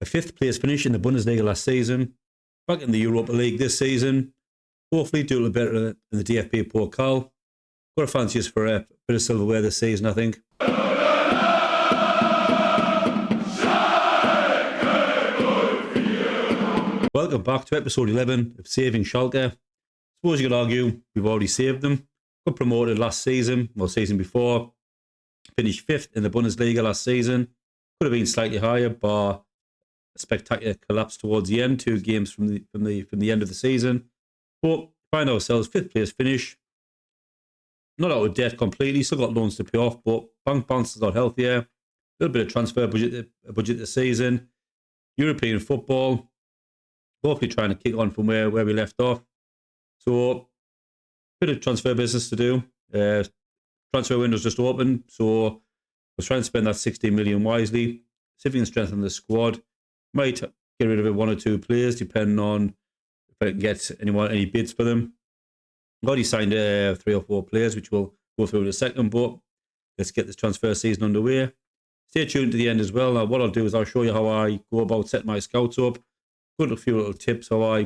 A fifth place finish in the Bundesliga last season. Back in the Europa League this season. Hopefully do a little better in the DFB Pokal. Got a fancy for a bit of silverware this season, I think. Welcome back to episode 11 of Saving Schalke. Suppose you could argue we've already saved them. Got promoted last season, or season before. Finished fifth in the Bundesliga last season. Could have been slightly higher, but a spectacular collapse towards the end. 2 games from the end of the season. But find ourselves fifth place finish. Not out of debt completely. Still got loans to pay off, but bank balance is a lot healthier. A little bit of transfer budget this season. European football. Hopefully trying to kick on from where we left off. So, bit of transfer business to do. Transfer window's just open, so I was trying to spend that 16 million wisely. See if we can strengthen the squad. Might get rid of 1 or 2 players, depending on if I can get any bids for them. I've already signed 3 or 4 players, which we'll go through in a second, but let's get this transfer season underway. Stay tuned to the end as well. Now, what I'll do is I'll show you how I go about setting my scouts up. Got a few little tips how I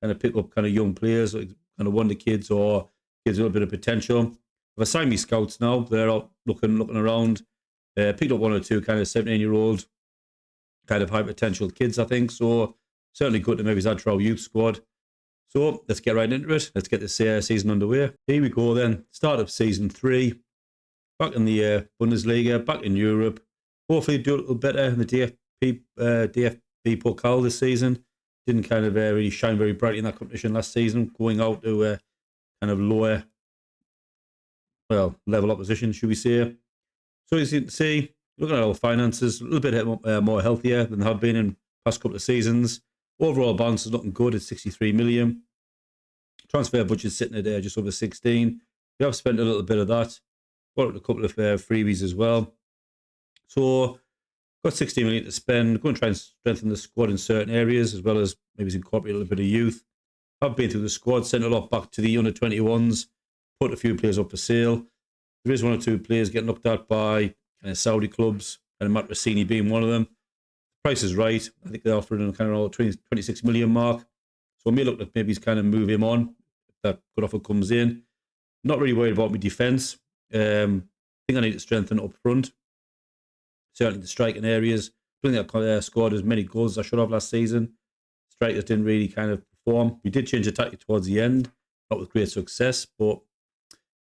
kind of pick up kind of young players, like kind of wonder kids or kids with a little bit of potential. I've assigned me scouts now. They're out looking around. Picked up 1 or 2 kind of 17-year-old kind of high potential kids, I think. So certainly good to maybe add to our youth squad. So let's get right into it. Let's get this season underway. Here we go then. Start of season 3. Back in the Bundesliga, back in Europe. Hopefully do a little better in the DFB Pokal this season. Didn't kind of really shine very brightly in that competition last season. Going out to kind of lower, level opposition, should we say. So as you can see, looking at our finances, a little bit more healthier than they have been in the past couple of seasons. Overall balance is looking good at 63 million. Transfer budget sitting at just over 16. We have spent a little bit of that. Got a couple of freebies as well. So got 16 million to spend. Going to try and strengthen the squad in certain areas, as well as maybe incorporate a little bit of youth. I've been through the squad, sent a lot back to the under-21s, put a few players up for sale. There is 1 or 2 players getting looked at by kind of Saudi clubs, and Matt Rossini being one of them. The price is right. I think they're offering kind of 26 million mark. So I may look at maybe kind of move him on if that good offer comes in. Not really worried about my defence. I think I need to strengthen up front. Certainly the striking areas. I don't think I scored as many goals as I should have last season. Strikers didn't really kind of perform. We did change the tactic towards the end, not with great success, but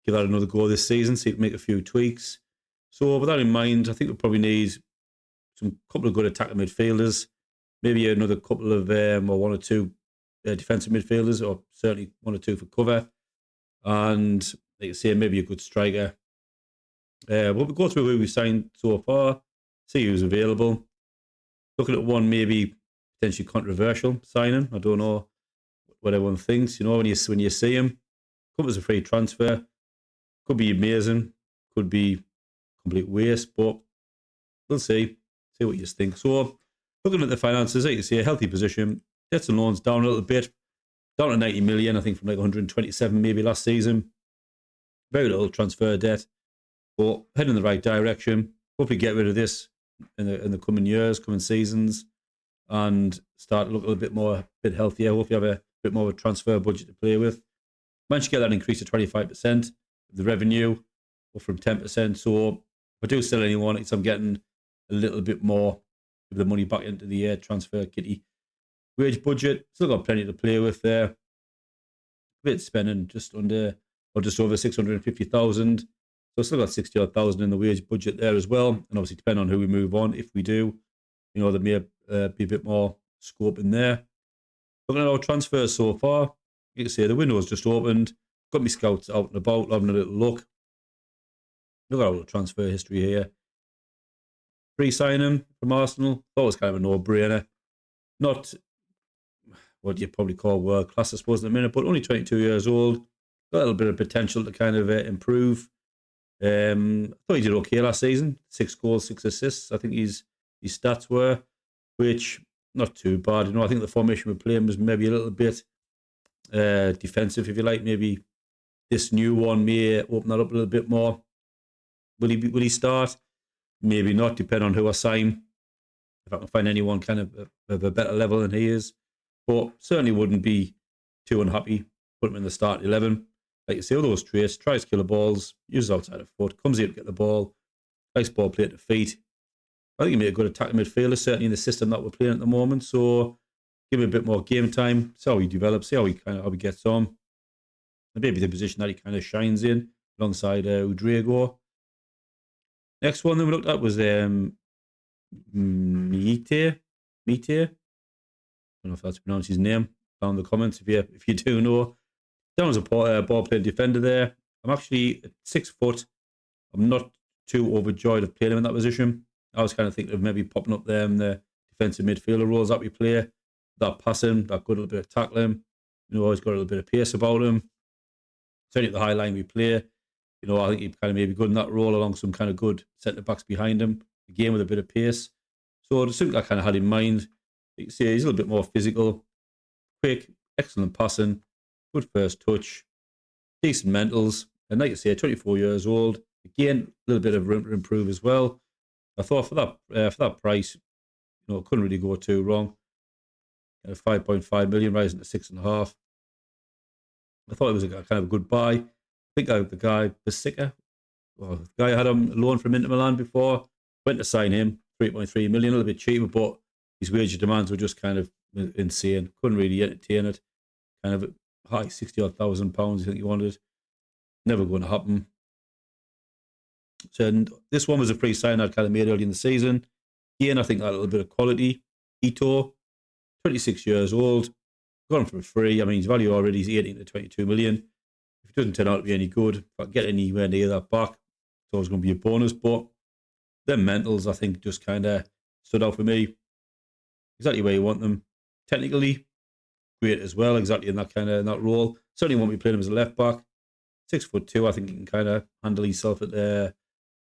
give that another go this season, see if we can make a few tweaks. So with that in mind, I think we probably need some couple of good attacking midfielders, maybe another couple of or 1 or 2 defensive midfielders, or certainly 1 or 2 for cover, and like I say, maybe a good striker. We'll go through who we've signed so far, see who's available. Looking at one maybe potentially controversial signing. I don't know what everyone thinks. You know, when you see him, comes as a free transfer. Could be amazing, could be complete waste, but we'll see what you think. So, looking at the finances, like you see, a healthy position. Debts and loans down a little bit, down to 90 million, I think from like 127 maybe last season. Very little transfer debt, but heading in the right direction. Hopefully get rid of this in the coming years, coming seasons, and start to look a little bit healthier. Hopefully have a bit more of a transfer budget to play with. Managed to get that increase to 25% of the revenue, up from 10%. So if I do sell anyone, it's I'm getting a little bit more of the money back into the transfer kitty. Wage budget, still got plenty to play with there. Bit spending just under or just over 650,000. So still got 60,000 in the wage budget there as well. And obviously depending on who we move on, if we do, you know, there may be a bit more scope in there. Looking at our transfers so far, you can see the window has just opened. Got me scouts out and about, having a little look. Look at our little transfer history here. Free signing from Arsenal. Thought it was kind of a no-brainer. Not what you'd probably call world class, I suppose, in a minute, but only 22 years old. Got a little bit of potential to kind of improve. I thought he did okay last season. 6 goals, 6 assists. I think his stats were, which not too bad. You know, I think the formation we're playing was maybe a little bit defensive, if you like. Maybe this new one may open that up a little bit more. Will he start? Maybe not, depending on who I sign. if I can find anyone kind of a better level than he is. But certainly wouldn't be too unhappy. Put him in the start 11. Like you say, all those traits, tries killer balls, uses outside of foot, comes here to get the ball, nice ball play at the feet. I think he'd be a good attacking midfielder, certainly in the system that we're playing at the moment. So give him a bit more game time, see how he develops, see how he gets on. And maybe the position that he kind of shines in alongside Udrigo. Next one that we looked at was Mite. I don't know if that's pronounced his name. Down in the comments if you do know. Down as a ball playing defender there. I'm actually at 6 foot. I'm not too overjoyed of playing him in that position. I was kind of thinking of maybe popping up there in the defensive midfielder roles that we play. That passing, that good little bit of tackling. He's got a little bit of pace about him. Certainly at the high line we play. I think he'd kind of maybe good in that role along some kind of good centre backs behind him. Again with a bit of pace. So just something I kind of had in mind. You can see he's a little bit more physical, quick, excellent passing, good first touch, decent mentals, and like you say, 24 years old. Again, a little bit of room to improve as well. I thought for that price, couldn't really go too wrong. 5.5 million rising to 6.5. I thought it was a kind of a good buy. I think the guy Basica, the guy I had him loan from Inter Milan before, went to sign him 3.3 million, a little bit cheaper, but his wage demands were just kind of insane. Couldn't really entertain it. Kind of high 60,000 pounds. I think he wanted. Never going to happen. So this one was a free sign I'd kind of made early in the season. Again, I think that a little bit of quality. Ito, 26 years old, got him for free. I mean, his value already is 18 to 22 million. If it doesn't turn out to be any good, if I get anywhere near that back, it's always going to be a bonus. But them mentals, I think, just kind of stood out for me. Exactly where you want them. Technically, great as well. Exactly in that role. Certainly won't be playing him as a left back. 6'2", I think he can kind of handle himself at the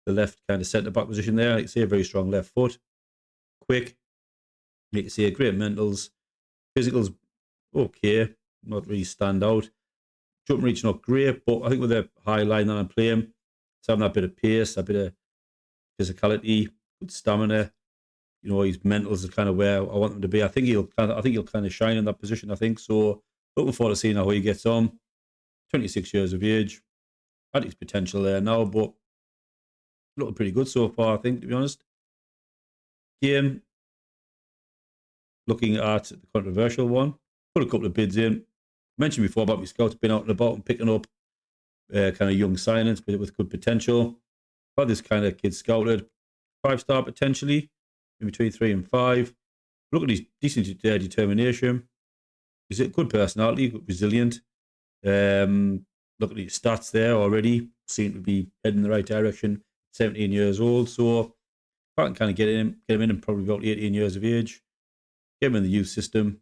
left kind of centre back position there. Like you see, a very strong left foot, quick. You can see a great mentals, physicals okay, not really stand out. Jump reach not great, but I think with the high line that I'm playing, it's having that bit of pace, a bit of physicality, good stamina. His mentals are kind of where I want them to be. I think he'll kind of shine in that position. I think so. Looking forward to seeing how he gets on. 26 years of age, had his potential there now, but looking pretty good so far, I think, to be honest. Game, looking at the controversial one, put a couple of bids in. Mentioned before about my scouts being out and about and picking up kind of young signings, but with good potential. Had this kind of kid scouted, 5-star potentially, in between 3 and 5. Look at his decent determination. He's a good personality, good, resilient. Look at his stats there already. Seem to be heading in the right direction. 17 years old. So if I can kind of get him in and probably about 18 years of age. Get him in the youth system.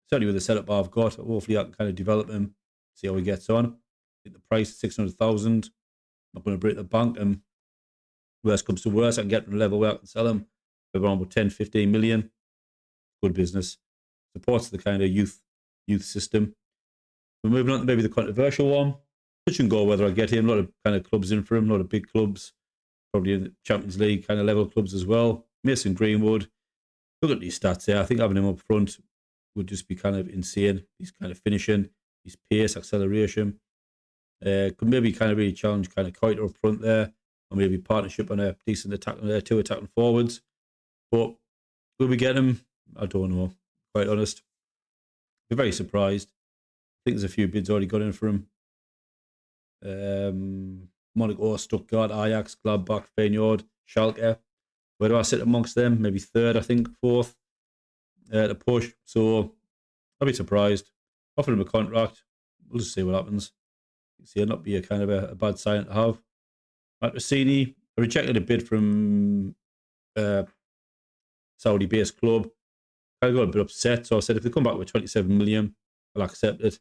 Certainly with the setup I've got. Hopefully I can kind of develop him. See how he gets on. I think the price, 600,000. Not going to break the bank. And worst comes to worst, I can get him to a level where I can sell him for around about 10, 15 million. Good business. Supports the kind of youth system. We're moving on to maybe the controversial one. Touch and go whether I get him. A lot of kind of clubs in for him, a lot of big clubs. Probably in the Champions League kind of level clubs as well. Mason Greenwood. Look at these stats there. I think having him up front would just be kind of insane. He's kind of finishing, his pace, acceleration. Could maybe kind of really challenge kind of Coiter up front there. Or maybe partnership on a decent attacking there, 2 attacking forwards. But will we get him? I don't know. Quite honest. Be very surprised. I think there's a few bids already got in for him. Monaco, Stuttgart, Ajax, Gladbach, Feyenoord, Schalke. Where do I sit amongst them? Maybe 3rd, I think, 4th to push. So I'll be surprised. Offer him a contract. We'll just see what happens. See, it'll not be a kind of a bad sign to have. Matrosini, I rejected a bid from Saudi-based club. I got a bit upset, so I said if they come back with 27 million, I'll accept it.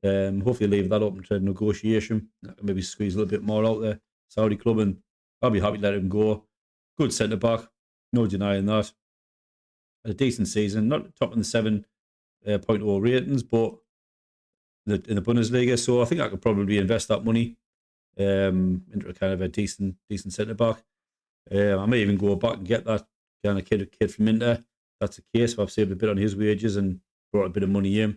Hopefully leave that open to negotiation. I can maybe squeeze a little bit more out there. Saudi club, and I'll be happy to let him go. Good centre back, no denying that. Had a decent season, not top in the 7.0 ratings, but in the Bundesliga. So I think I could probably invest that money into a kind of a decent centre back. I may even go back and get that kind of kid from Inter. That's the case. I've saved a bit on his wages and brought a bit of money in.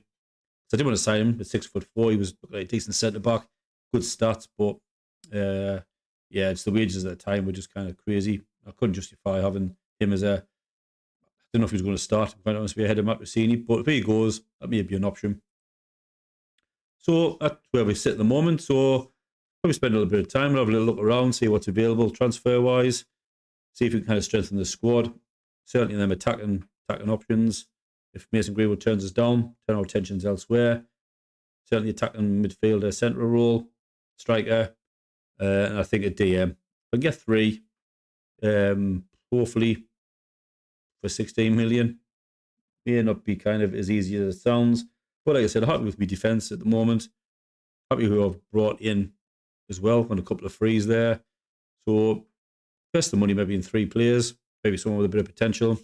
So I didn't want to sign him at 6'4". He was like a decent centre back, good stats, but yeah, it's the wages at the time were just kind of crazy. I couldn't justify having him as a. I don't know if he was going to start. Quite honestly, ahead of Matricini, but if he goes, that may be an option. So that's where we sit at the moment. So probably spend a little bit of time, have a little look around, see what's available transfer wise, see if we can kind of strengthen the squad. Certainly, them attacking options. If Mason Greenwood turns us down, turn our attentions elsewhere. Certainly attacking midfielder, central role, striker, and I think a DM. If I get 3, hopefully for 16 million. May not be kind of as easy as it sounds. But like I said, happy with my defence at the moment. Happy who I've brought in as well on a couple of frees there. So invest the money maybe in 3 players, maybe someone with a bit of potential.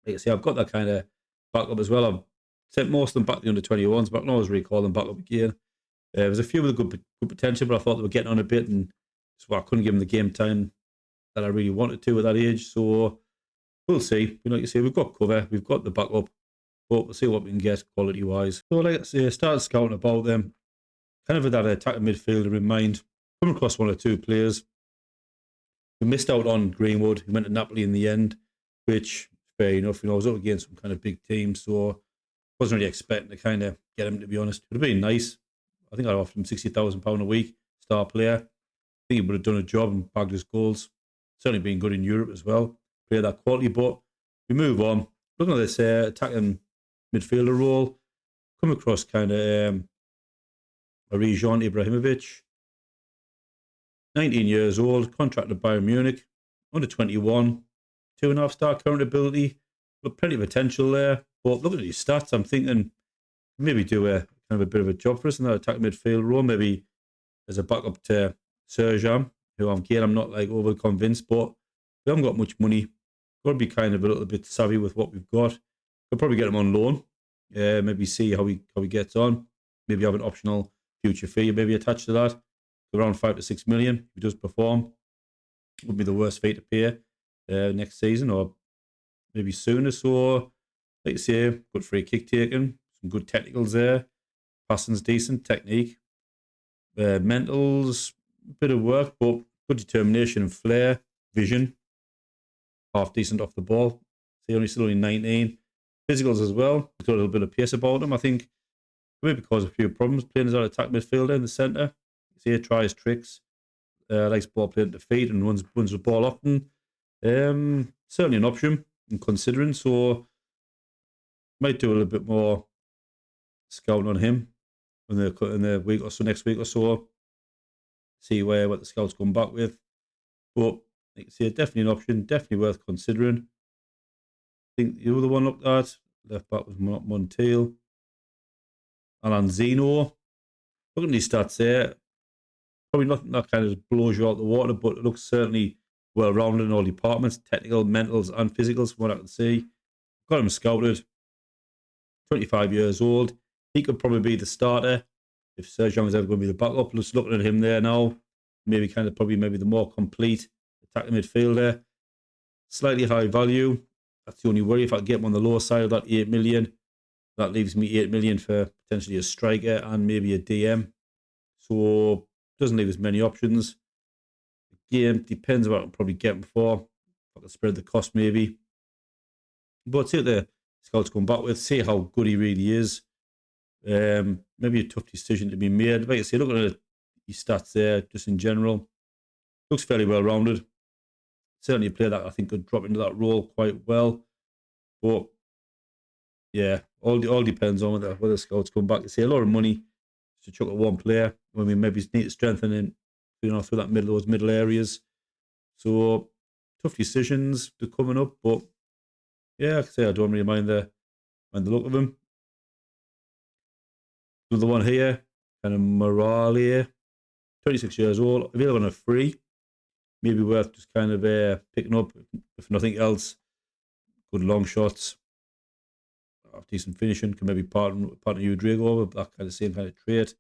Like I say, I've got that kind of backup as well. I've sent most of them back to the under-21s, but I can always recall them back up again. There's a few with a good potential, but I thought they were getting on a bit, and so I couldn't give them the game time that I really wanted to at that age. So we'll see. Like you say, we've got cover, we've got the backup, but we'll see what we can get quality-wise. So like I say, started scouting about them, kind of with that attacking midfielder in mind. Come across 1 or 2 players. We missed out on Greenwood. He went to Napoli in the end, which fair enough. I was up against some kind of big team, so wasn't really expecting to kind of get him, to be honest. It would have been nice. I think I'd offered him £60,000 a week, star player. I think he would have done a job and bagged his goals. Certainly been good in Europe as well. Play that quality, but we move on. Looking at this attacking midfielder role, come across kind of Arijan Ibrahimovic, 19 years old, contracted by Bayern Munich, under 21, 2.5-star current ability, but plenty of potential there. But looking at his stats, I'm thinking maybe do a kind of a bit of a job for us in that attack midfield role, maybe as a backup to Serjan, who I'm not like over convinced, but we haven't got much money. Got to be kind of a little bit savvy with what we've got. We'll probably get him on loan. Maybe see how he gets on. Maybe have an optional future fee maybe attached to that. Around 5 to 6 million if he does perform. Would be the worst fee to pay next season or maybe sooner. So, like I say, good free kick taking, some good technicals there. Passing's decent, technique. Mentals, a bit of work, but good determination and flair, vision. Half decent off the ball. So still only 19. Physicals as well. He's got a little bit of pace about him. I think maybe because of a few problems playing as an attack midfielder in the centre. See, he tries tricks. Likes ball playing to feet and runs the ball often. Certainly an option in considering. So might do a little bit more scouting on him in the week or so, next week or so. See what the scouts come back with. But like I say, definitely an option, definitely worth considering. I think the other one looked at left back was Montiel. Alanzino. Looking at these stats there, probably nothing that kind of blows you out the water, but it looks certainly well rounded in all departments, technical, mentals, and physicals, from what I can see. Got him scouted. 25 years old. He could probably be the starter if Serjan was ever going to be the backup. Just looking at him there now, maybe the more complete attacking midfielder. Slightly high value. That's the only worry. If I get him on the lower side of that 8 million, that leaves me 8 million for potentially a striker and maybe a DM. So doesn't leave as many options. Again, depends what I'll probably get him for. I can spread the cost maybe. But see what the scouts come back with. See how good he really is. Maybe a tough decision to be made. Like I say, looking at his stats there, just in general, looks fairly well rounded. Certainly a player that I think could drop into that role quite well. But yeah, all depends on whether scouts come back. They say a lot of money to chuck at one player when we maybe need to strengthen in, through those middle areas. So tough decisions to coming up, but yeah, like I say, I don't really mind the look of him. Another one here, kind of Moralia, 26 years old, available on a free. Maybe worth just kind of picking up, if nothing else. Good long shots, decent finishing, can maybe partner Udrigo with that kind of same kind of trait.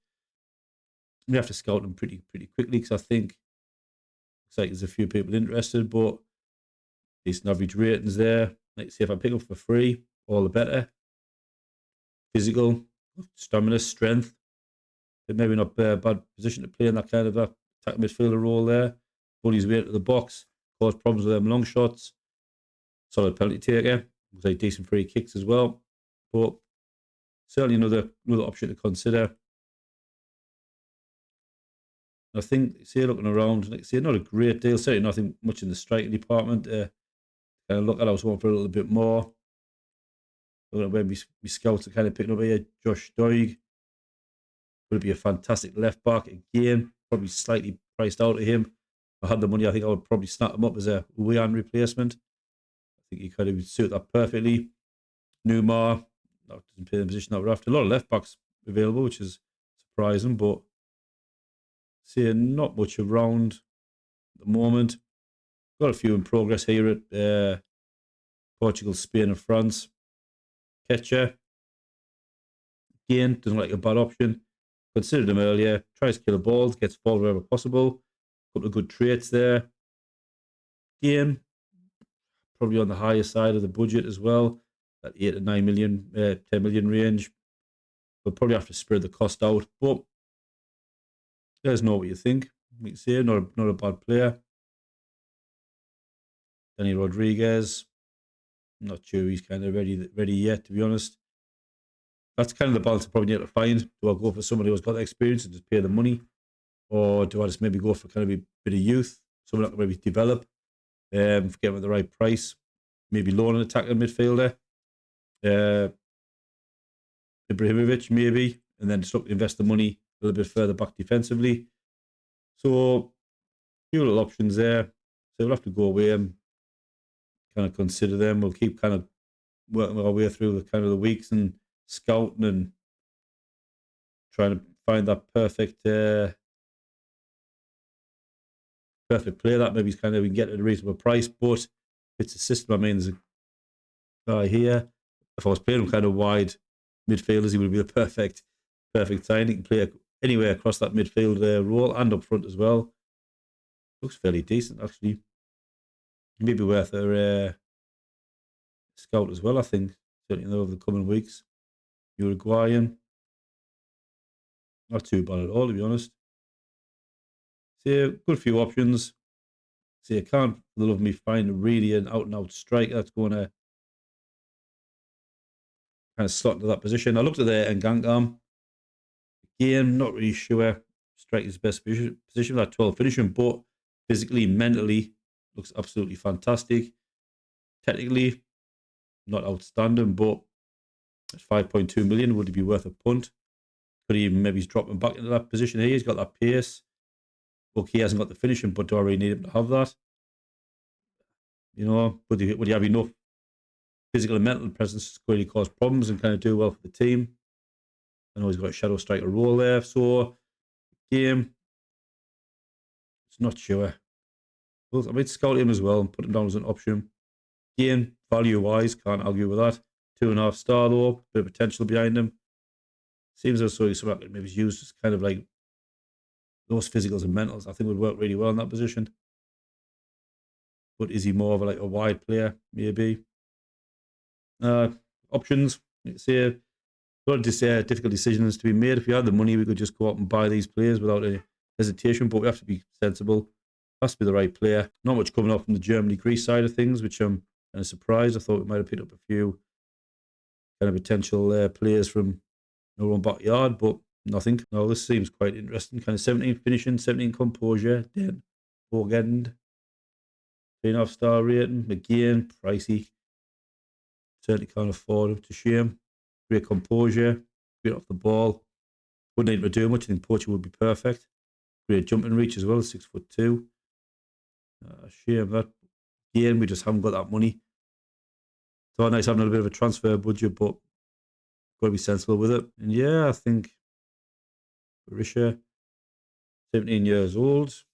We have to scout them pretty quickly because I think looks like there's a few people interested, but Decent average ratings there. Let's see if I pick up for free, all the better. Physical, stamina, strength. But maybe not a bad position to play in that kind of attack midfielder role there. Pulled his way to the box, caused problems with them long shots. Solid penalty taker. Looks like decent free kicks as well. But certainly another option to consider. I think, see, looking around, like, see, not a great deal. Certainly nothing much in the striking department. Kind of look at, I was hoping for a little bit more. Looking at where my scouts are kind of picking up here. Josh Doig would be a fantastic left back. Again, probably slightly priced out of him. If I had the money, I think I would probably snap him up as a Wian replacement. I think he kind of would suit that perfectly. Newmar, that doesn't play the position that we're after. A lot of left backs available, which is surprising, but see, not much around at the moment. Got a few in progress here at Portugal, Spain, and France. Ketcher, again, doesn't look like a bad option. Considered him earlier. Tries to kill the balls, gets forward wherever possible. Couple of good traits there. Again, probably on the higher side of the budget as well. At 8 to 9 million, 10 million range. We'll probably have to spread the cost out, but let us know what you think. We can say not a bad player. Danny Rodriguez, I'm not sure he's kind of ready yet, to be honest. That's kind of the balance I probably need to find. Do I go for somebody who's got the experience and just pay the money, or do I just maybe go for kind of a bit of youth, someone that can maybe develop, get them at the right price, maybe loan an attacking midfielder. Ibrahimovic maybe, and then just look to invest the money a little bit further back defensively. So a few little options there. So we'll have to go away and kind of consider them. We'll keep kind of working our way through the kind of the weeks and scouting and trying to find that perfect player that maybe kind of we can get at a reasonable price. But if it's a system, I mean, there's a guy here. If I was playing him kind of wide midfielders, he would be the perfect sign. He can play anywhere across that midfield role and up front as well. Looks fairly decent, actually. Maybe worth a scout as well, I think. Certainly over the coming weeks. Uruguayan. Not too bad at all, to be honest. So, good few options. See, I can't, for the love of me, find really an out-and-out striker that's going to kind of slot into that position. I looked at the Ngangam. Again, not really sure. Striker's best position with that 12 finishing, but physically, mentally, looks absolutely fantastic. Technically, not outstanding, but at 5.2 million, would it be worth a punt? Could he even maybe drop him back into that position here? He's got that pace. Look, he hasn't got the finishing, but do I really need him to have that? You know, would he have enough physical and mental presence to really cause problems and kind of do well for the team? I know he's got a shadow striker role there, so game, it's not sure. Well, I might scout him as well and put him down as an option. Again, value-wise, can't argue with that. 2.5 star though, bit of potential behind him. Seems as though he's something that maybe used as kind of like those physicals and mentals. I think would work really well in that position. But is he more of a wide player? Maybe. Options. Say a lot of difficult decisions to be made. If we had the money, we could just go out and buy these players without any hesitation. But we have to be sensible. Has to be the right player. Not much coming up from the Germany-Greece side of things, which I'm kind of surprised. I thought we might have picked up a few kind of potential players from our own backyard, but nothing. No, this seems quite interesting. Kind of 17 finishing, 17 composure, then Borgend, 3.5 star rating. Again, pricey. Certainly can't afford him, to shame. Great composure, great off the ball. Wouldn't need to do much. I think Portugal would be perfect. Great jumping reach as well, 6'2". Shame that. Again, we just haven't got that money. So nice having a little bit of a transfer budget, but got to be sensible with it. And yeah, I think Berisha, 17 years old.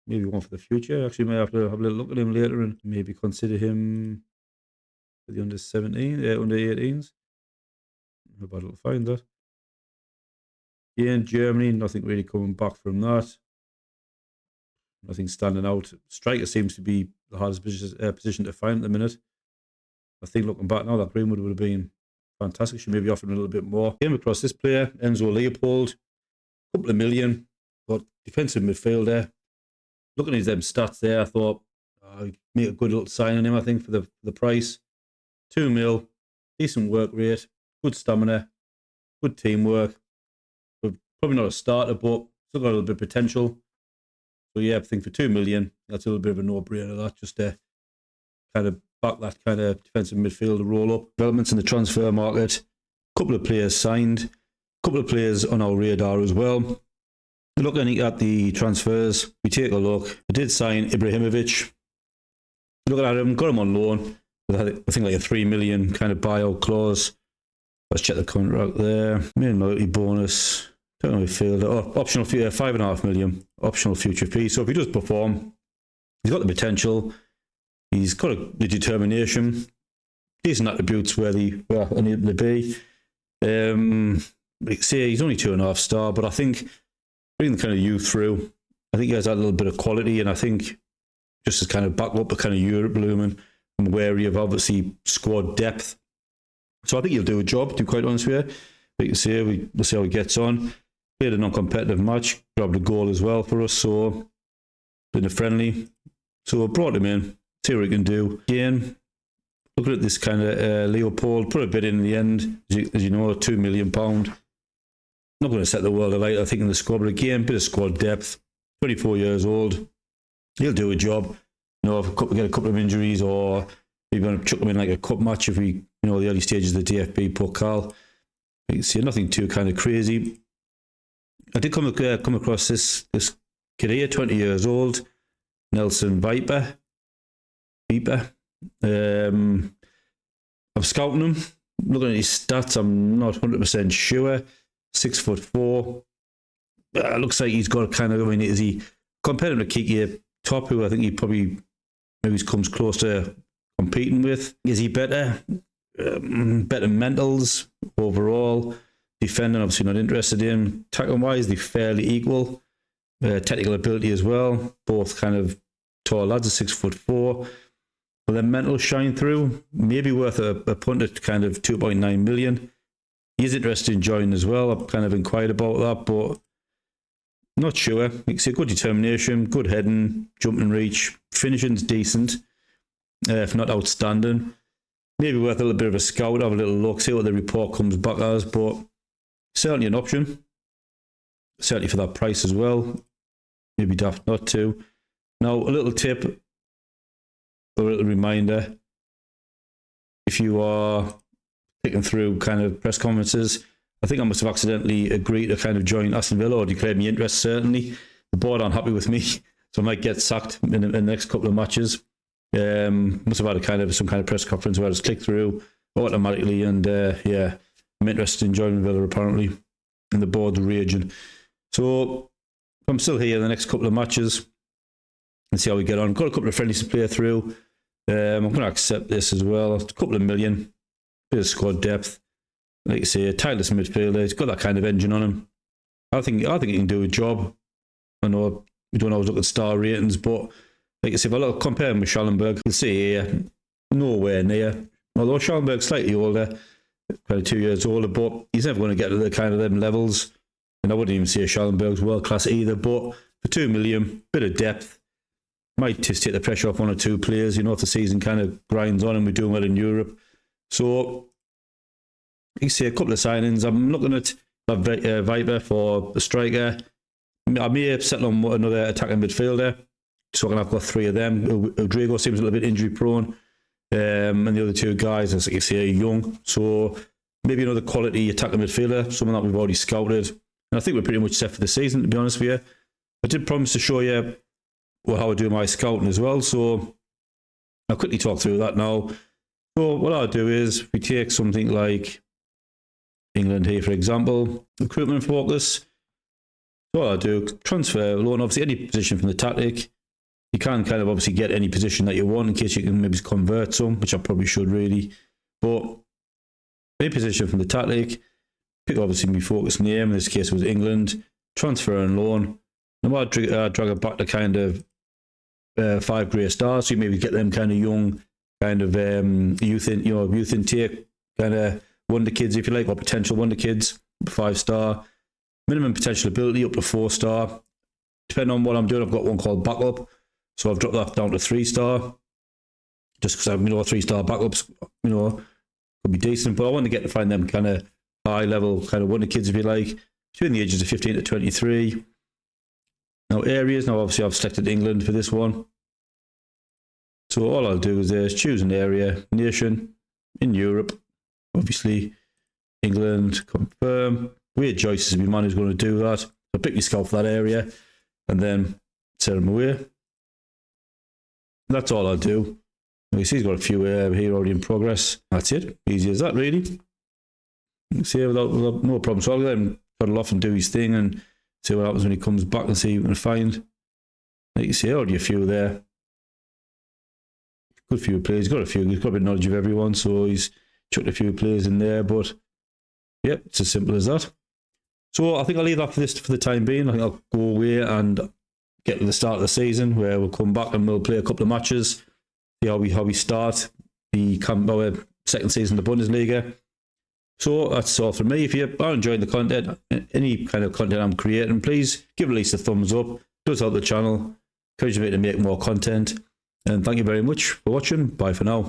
Maybe one for the future. Actually, may have to have a little look at him later and maybe consider him for the under 17, under 18s. How about I'll find that. Yeah, in Germany, nothing really coming back from that. Nothing standing out. Striker seems to be the hardest position to find at the minute. I think looking back now, that Greenwood would have been fantastic. Should maybe offer him a little bit more. Came across this player, Enzo Leopold, a couple of million, but defensive midfielder. Looking at them stats there, I thought I'd make a good little sign on him, I think, for the price. 2 mil, decent work rate, good stamina, good teamwork. But probably not a starter, but still got a little bit of potential. So yeah, I think for 2 million, that's a little bit of a no-brainer, that, just to kind of back that kind of defensive midfielder roll up. Developments in the transfer market, a couple of players signed, a couple of players on our radar as well. Looking at the transfers, we take a look. I did sign Ibrahimovic. Looking at him, got him on loan. I think like a 3 million kind of buyout clause. Let's check the contract there. Main loyalty bonus. Don't know if he failed it. Oh, optional fee, 5.5 million. Optional future fee. So if he does perform, he's got the potential. He's got the determination. Decent attributes where they need to be. Like say he's only 2.5 star, but I think bringing the kind of youth through, I think he has that little bit of quality, and I think just to kind of back up the kind of Europe blooming, I'm wary of obviously squad depth. So I think he'll do a job, to be quite honest with you. Like you say, we'll see how he gets on. Played a non-competitive match, grabbed a goal as well for us, so been a friendly. So I brought him in, see what he can do. Again, looking at this kind of Leopold, put a bid in the end, as you know, £2 million. Not going to set the world alight, I think, in the squad, but again, bit of squad depth. 24 years old, he'll do a job. You know, if we get a couple of injuries, or maybe going to chuck him in like a cup match if we, you know, the early stages of the DFB Pokal. You can see nothing too kind of crazy. I did come across this kid here, 20 years old, Nelson Viper. I'm scouting him. Looking at his stats, I'm not 100% sure. 6'4". Looks like he's got a kind of, I mean, is he compared him to Kiki Top, who I think he probably maybe comes close to competing with? Is he better? Better mentals overall. Defending, obviously not interested in. Tackling wise, they're fairly equal. Technical ability as well. Both kind of tall lads, 6'4". But their mental shine through. Maybe worth a punt at kind of 2.9 million. He's interested in joining as well. I've kind of inquired about that, but not sure. You can see good determination, good heading, jumping reach, finishing's decent, if not outstanding. Maybe worth a little bit of a scout, have a little look, see what the report comes back as, but certainly an option. Certainly for that price as well. Maybe daft not to. Now, a little tip, a little reminder. If you are picking through kind of press conferences, I think I must have accidentally agreed to kind of join Aston Villa, or declared my interest, certainly. The board aren't happy with me, so I might get sacked in the next couple of matches. Must have had some kind of press conference where I just click through automatically, and yeah, I'm interested in joining Villa apparently, and the board's raging. So I'm still here in the next couple of matches and see how we get on. Got a couple of friendlies to play through. I'm going to accept this as well. A couple of million, bit of squad depth. Like you say, a tireless midfielder. He's got that kind of engine on him. I think he can do a job. I know we don't always look at star ratings, but like I say, if I look, compare him with Schallenberg, you'll see here, nowhere near. Although Schallenberg's slightly older, kind of 2 years older, but he's never going to get to the kind of them levels. And I wouldn't even say Schallenberg's world class either. But for 2 million, bit of depth, might just take the pressure off one or two players. You know, if the season kind of grinds on and we're doing well in Europe. So you see a couple of signings. I'm looking at Viper for the striker. I may have settled on another attacking midfielder. So I've got 3 of them. Rodrigo seems a little bit injury prone. And the other 2 guys, as you say, are young. So maybe another quality attacking midfielder, someone that we've already scouted. And I think we're pretty much set for the season, to be honest with you. I did promise to show you how I do my scouting as well. So I'll quickly talk through that now. So what I'll do is, if we take something like England here, for example, recruitment focus. So what I'll do, transfer, loan, obviously any position from the tactic. You can kind of obviously get any position that you want in case you can maybe convert some, which I probably should really. But any position from the tactic, pick obviously my focus name, in this case it was England, transfer and loan. And I'll drag it back to kind of 5 grey stars. So you maybe get them kind of young, kind of youth intake, kind of wonder kids, if you like, or potential wonder kids. 5-star. Minimum potential ability up to 4-star. Depending on what I'm doing, I've got one called backup. So I've dropped that down to 3-star. Just because 3-star backups, could be decent. But I want to get to find them kind of high level, kind of wonder kids, if you like, between the ages of 15 to 23. Now areas. Now obviously I've selected England for this one. So all I'll do is choose an area, nation in Europe. Obviously England, confirm. Weird choices if your man who's going to do that. So pick your scout for that area and then set them away. That's all I'll do. You see he's got a few here already in progress. That's it. Easy as that, really. You see, without no problem. So I'll let him cuddle off and do his thing and see what happens when he comes back and see what we can find. Like you see, already a few there. Good few players. He's got a few. He's got a bit of knowledge of everyone, so he's chucked a few players in there. But yep, it's as simple as that. So I think I'll leave that for the time being. I think I'll go away and get to the start of the season where we'll come back and we'll play a couple of matches. See how we start our second season of the Bundesliga. So that's all from me. If you are enjoying the content, any kind of content I'm creating, please give at least a thumbs up. It does help the channel. Encourage me to make more content. And thank you very much for watching. Bye for now.